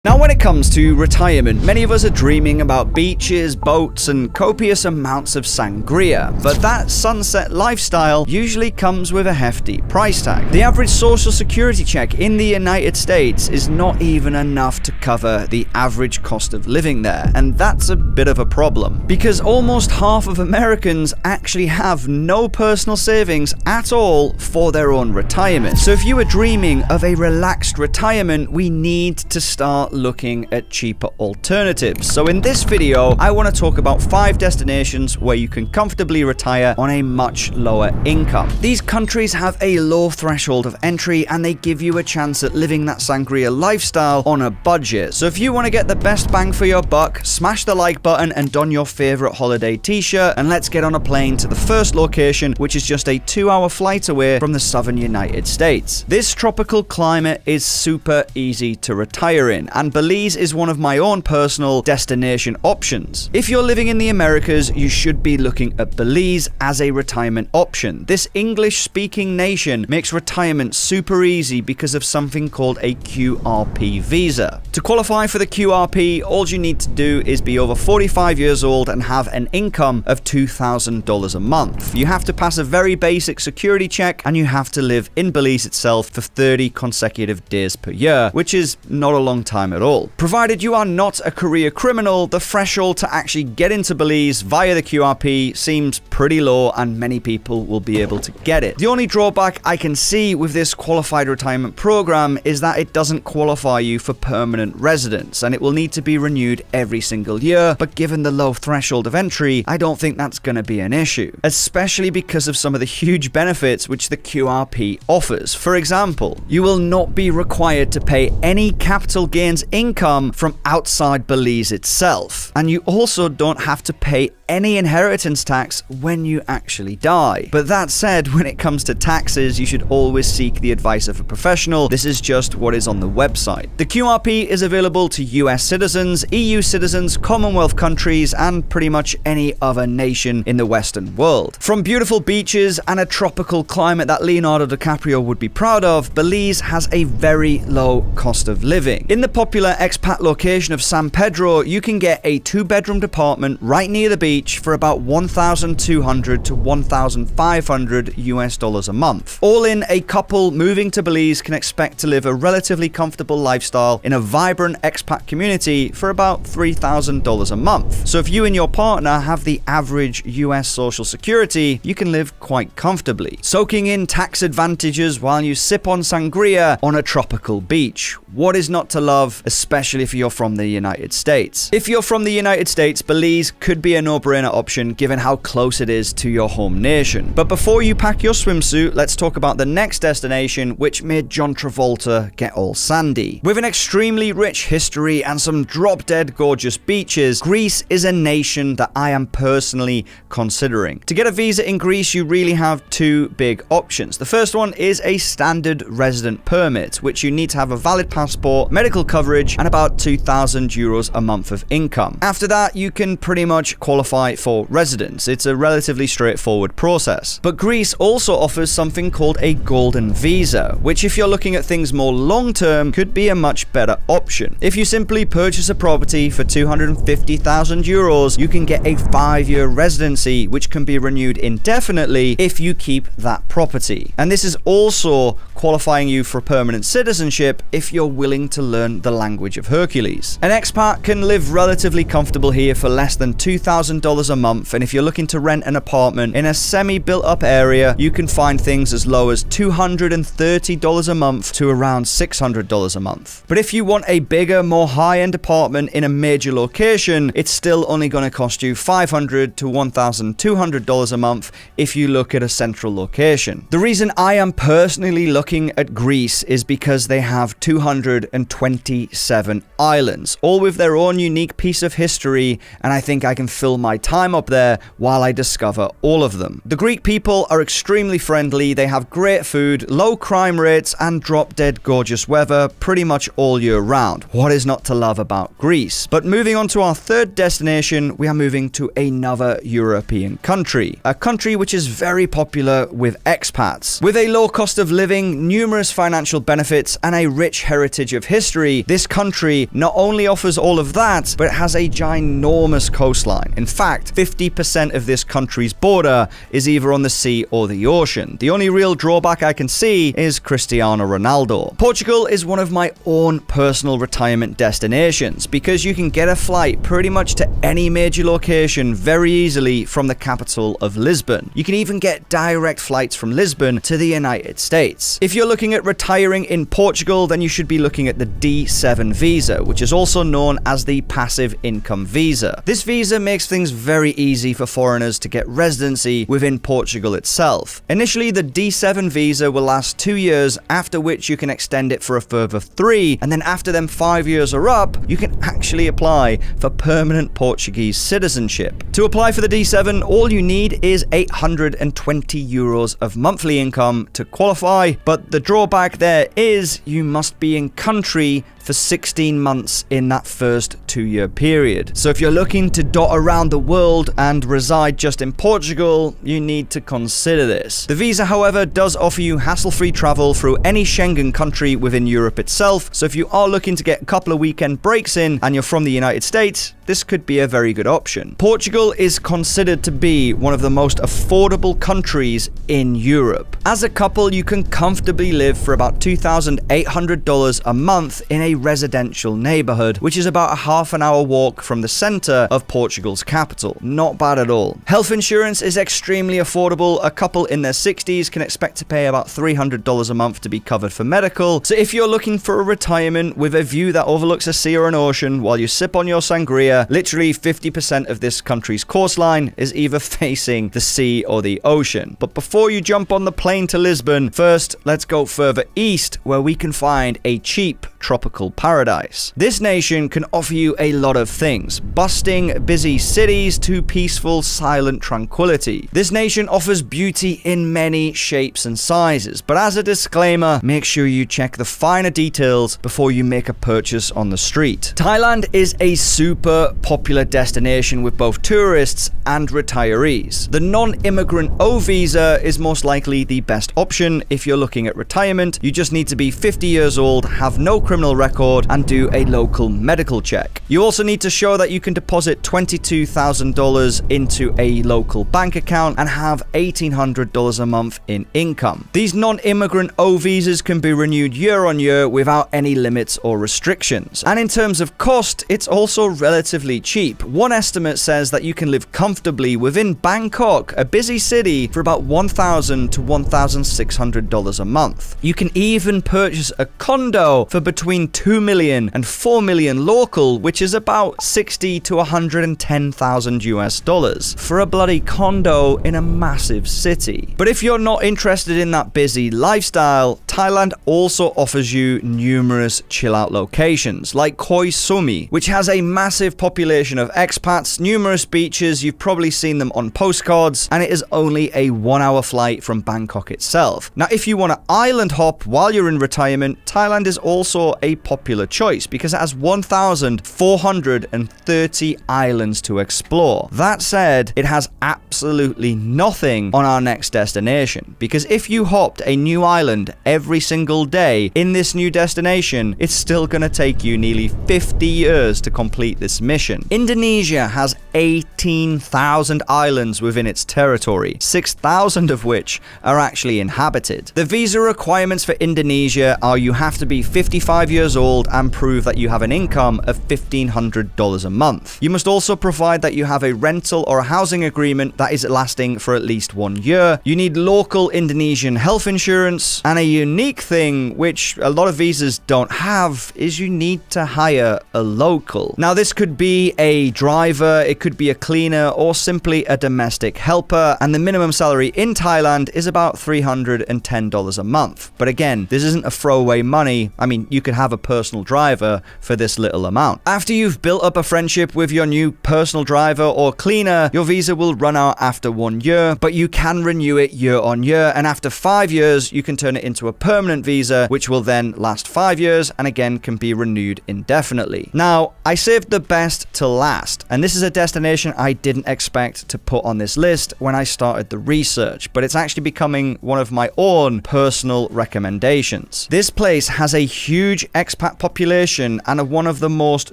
Now, when it comes to retirement, many of us are dreaming about beaches, boats, and copious amounts of sangria. But that sunset lifestyle usually comes with a hefty price tag. The average social security check in the United States is not even enough to cover the average cost of living there. And that's a bit of a problem, because almost half of Americans actually have no personal savings at all for their own retirement. So if you are dreaming of a relaxed retirement, we need to start looking at cheaper alternatives. So in this video, I want to talk about 5 destinations where you can comfortably retire on a much lower income. These countries have a low threshold of entry and they give you a chance at living that sangria lifestyle on a budget. So if you want to get the best bang for your buck, smash the like button and don your favorite holiday t-shirt, and let's get on a plane to the first location, which is just a 2-hour flight away from the southern United States. This tropical climate is super easy to retire in, and Belize is one of my own personal destination options. If you're living in the Americas, you should be looking at Belize as a retirement option. This English-speaking nation makes retirement super easy because of something called a QRP visa. To qualify for the QRP, all you need to do is be over 45 years old and have an income of $2,000 a month. You have to pass a very basic security check, and you have to live in Belize itself for 30 consecutive days per year, which is not a long time at all. Provided you are not a career criminal, the threshold to actually get into Belize via the QRP seems pretty low, and many people will be able to get it. The only drawback I can see with this qualified retirement program is that it doesn't qualify you for permanent residence, and it will need to be renewed every single year. But given the low threshold of entry, I don't think that's going to be an issue, especially because of some of the huge benefits which the QRP offers. For example, you will not be required to pay any capital gains income from outside Belize itself, and you also don't have to pay any inheritance tax when you actually die. But that said, when it comes to taxes, you should always seek the advice of a professional. This is just what is on the website. The QRP is available to US citizens, EU citizens, Commonwealth countries, and pretty much any other nation in the Western world. From beautiful beaches and a tropical climate that Leonardo DiCaprio would be proud of, Belize has a very low cost of living. In the popular expat location of San Pedro, you can get a 2-bedroom apartment right near the beach for about $1,200 to $1,500 US a month. All in, a couple moving to Belize can expect to live a relatively comfortable lifestyle in a vibrant expat community for about $3,000 a month. So if you and your partner have the average US social security, you can live quite comfortably, soaking in tax advantages while you sip on sangria on a tropical beach. What is not to love, especially if you're from the United States? If you're from the United States, Belize could be a no-brainer option given how close it is to your home nation. But before you pack your swimsuit, let's talk about the next destination, which made John Travolta get all sandy. With an extremely rich history and some drop-dead gorgeous beaches, Greece is a nation that I am personally considering. To get a visa in Greece, you really have 2 big options. The first one is a standard resident permit, which you need to have a valid passport, medical coverage, and about €2,000 a month of income. After that, you can pretty much qualify for residence. It's a relatively straightforward process. But Greece also offers something called a golden visa, which, if you're looking at things more long-term, could be a much better option. If you simply purchase a property for €250,000, you can get a 5-year residency, which can be renewed indefinitely if you keep that property. And this is also qualifying you for permanent citizenship if you're willing to learn the language of Hercules. An expat can live relatively comfortable here for less than $2,000 a month, and if you're looking to rent an apartment in a semi-built up area, you can find things as low as $230 a month to around $600 a month. But if you want a bigger, more high-end apartment in a major location, it's still only going to cost you $500 to $1,200 a month if you look at a central location. The reason I am personally looking at Greece is because they have 227 islands, all with their own unique piece of history, and I think I can fill my my time up there while I discover all of them. The Greek people are extremely friendly, they have great food, low crime rates, and drop-dead gorgeous weather pretty much all year round. What is not to love about Greece? But moving on to our third destination, we are moving to another European country. A country which is very popular with expats. With a low cost of living, numerous financial benefits, and a rich heritage of history, this country not only offers all of that, but it has a ginormous coastline. In fact, 50% of this country's border is either on the sea or the ocean. The only real drawback I can see is Cristiano Ronaldo. Portugal is one of my own personal retirement destinations because you can get a flight pretty much to any major location very easily from the capital of Lisbon. You can even get direct flights from Lisbon to the United States. If you're looking at retiring in Portugal, then you should be looking at the D7 visa, which is also known as the passive income visa. This visa makes things very easy for foreigners to get residency within Portugal itself. Initially, the D7 visa will last 2 years, after which you can extend it for a further 3, and then after them 5 years are up, you can actually apply for permanent Portuguese citizenship. To apply for the D7, all you need is 820 euros of monthly income to qualify, but the drawback there is you must be in country for 16 months in that first 2-year period. So if you're looking to dot around the world and reside just in Portugal, you need to consider this. The visa, however, does offer you hassle-free travel through any Schengen country within Europe itself, so if you are looking to get a couple of weekend breaks in and you're from the United States, this could be a very good option. Portugal is considered to be one of the most affordable countries in Europe. As a couple, you can comfortably live for about $2,800 a month in a residential neighborhood, which is about a half-an-hour walk from the center of Portugal's capital. Not bad at all. Health insurance is extremely affordable. A couple in their 60s can expect to pay about $300 a month to be covered for medical. So if you're looking for a retirement with a view that overlooks a sea or an ocean while you sip on your sangria, literally 50% of this country's coastline is either facing the sea or the ocean. But before you jump on the plane to Lisbon, first let's go further east where we can find a cheap tropical paradise. This nation can offer you a lot of things, bustling, busy cities to peaceful, silent tranquility. This nation offers beauty in many shapes and sizes, but as a disclaimer, make sure you check the finer details before you make a purchase on the street. Thailand is a super popular destination with both tourists and retirees. The non-immigrant O visa is most likely the best option if you're looking at retirement. You just need to be 50 years old, have no criminal record, and do a local medical check. You also need to show that you can deposit $22,000 into a local bank account and have $1,800 a month in income. These non-immigrant O visas can be renewed year on year without any limits or restrictions. And in terms of cost, it's also relatively cheap. One estimate says that you can live comfortably within Bangkok, a busy city, for about $1,000 to $1,600 a month. You can even purchase a condo for between $2 million and $4 million local, which is about 60 to 110,000 US dollars for a bloody condo in a massive city. But if you're not interested in that busy lifestyle, Thailand also offers you numerous chill out locations like Koh Samui, which has a massive population of expats, numerous beaches, you've probably seen them on postcards, and it is only a 1-hour flight from Bangkok itself. Now, if you want to island hop while you're in retirement, Thailand is also a popular choice because it has 1,430 islands to explore. That said, it has absolutely nothing on our next destination, because if you hopped a new island every single day in this new destination, it's still going to take you nearly 50 years to complete this mission. Indonesia has 18,000 islands within its territory, 6,000 of which are actually inhabited. The visa requirements for Indonesia are you have to be 55 years old and prove that you have an income of $1,500 a month. You must also provide that you have a rental or a housing agreement that is lasting for at least 1 year. You need local Indonesian health insurance, and a unique thing which a lot of visas don't have is you need to hire a local. Now, this could be a driver, it could be a cleaner or simply a domestic helper, and the minimum salary in Thailand is about $310 a month. But again, this isn't a throwaway money. I mean, you could have a personal driver for this little amount. After you've built up a friendship with your new personal driver or cleaner, your visa will run out after 1 year, but you can renew it year on year, and after 5 years, you can turn it into a permanent visa, which will then last 5 years and again can be renewed indefinitely. Now, I saved the best to last, and this is a destination I didn't expect to put on this list when I started the research, but it's actually becoming one of my own personal recommendations. This place has a huge expat population and one of the most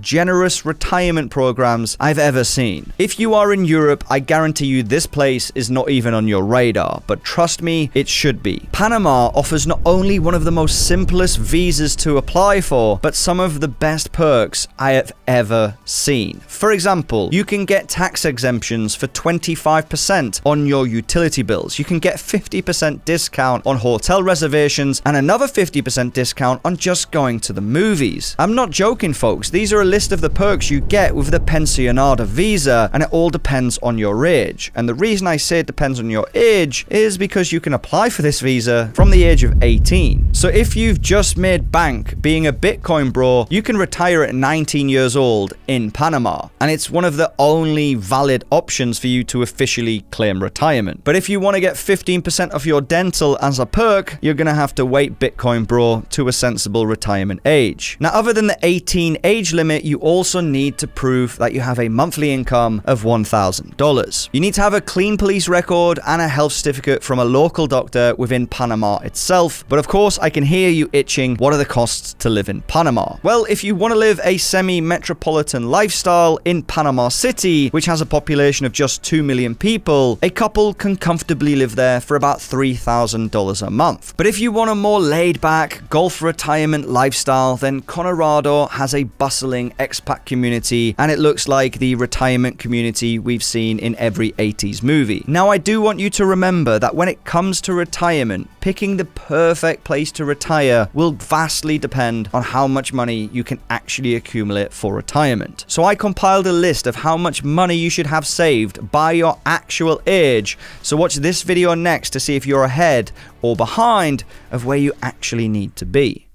generous retirement programs I've ever seen. If you are in Europe, I guarantee you this place is not even on your radar, but trust me, it should be. Panama offers not only one of the most simplest visas to apply for, but some of the best perks I have ever seen. For example, you can get tax exemptions for 25% on your utility bills. You can get 50% discount on hotel reservations and another 50% discount on just going to the movies. I'm not joking, folks. These are a list of the perks you get with the pensionada visa, and it all depends on your age. And the reason I say it depends on your age is because you can apply for this visa from the age of 18. So if you've just made bank being a Bitcoin bro, you can retire at 19 years old in Panama, and it's one of the only valid options for you to officially claim retirement. But if you want to get 15% of your dental as a perk, you're gonna have to wait, Bitcoin bro, to a sensible retirement age. Now, other than the 18 age limit, you also need to prove that you have a monthly income of $1,000. You need to have a clean police record and a health certificate from a local doctor within Panama itself. But of course, I can hear you itching. What are the costs to live in Panama? Well, if you want to live a semi-metropolitan lifestyle in Panama City, which has a population of just 2 million people, a couple can comfortably live there for about $3,000 a month. But if you want a more laid-back golf retirement lifestyle, then Colorado has a bustling expat community, and it looks like the retirement community we've seen in every 80s movie. Now, I do want you to remember that when it comes to retirement, picking the perfect place to retire will vastly depend on how much money you can actually accumulate for retirement. So I compiled a list of how much money you should have saved by your actual age. So watch this video next to see if you're ahead or behind of where you actually need to be.